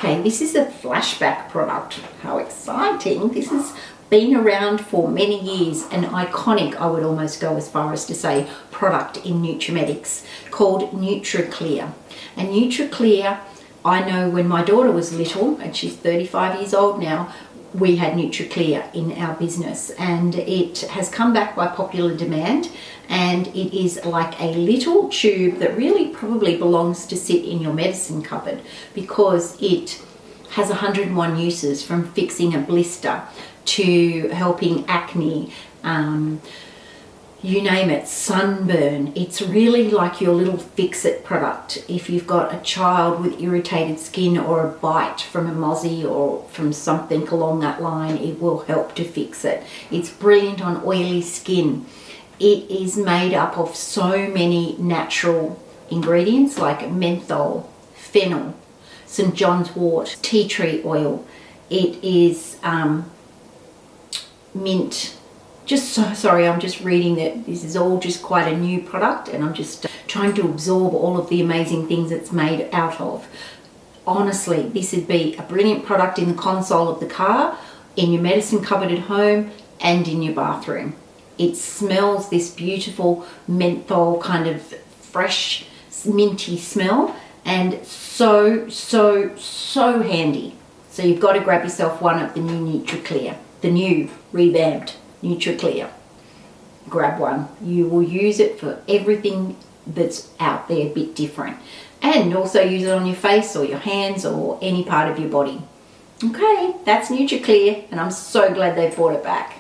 Okay, this is a flashback product. How exciting. This has been around for many years, an iconic, I would almost go as far as to say, product in Nutrimetics called Nutri-Clear. And Nutri-Clear, I know when my daughter was little, and she's 35 years old now, we had Nutri-Clear in our business, and it has come back by popular demand, and it is like a little tube that really probably belongs to sit in your medicine cupboard because it has 101 uses, from fixing a blister to helping acne, you name it, sunburn. It's really like your little fix-it product. If you've got a child with irritated skin or a bite from a mozzie or from something along that line, it will help to fix it. It's brilliant on oily skin. It is made up of so many natural ingredients like menthol, fennel, St. John's wort, tea tree oil. It is mint. I'm just reading that this is all just quite a new product, and I'm just trying to absorb all of the amazing things it's made out of. Honestly, this would be a brilliant product in the console of the car, in your medicine cupboard at home, and in your bathroom. It smells this beautiful menthol kind of fresh, minty smell, and so handy. So you've got to grab yourself one of the new Nutri-Clear, the new revamped Nutri-Clear. Grab one. You will use it for everything that's out there a bit different, and also use it on your face or your hands or any part of your body. Okay, that's Nutri-Clear, and I'm so glad they brought it back.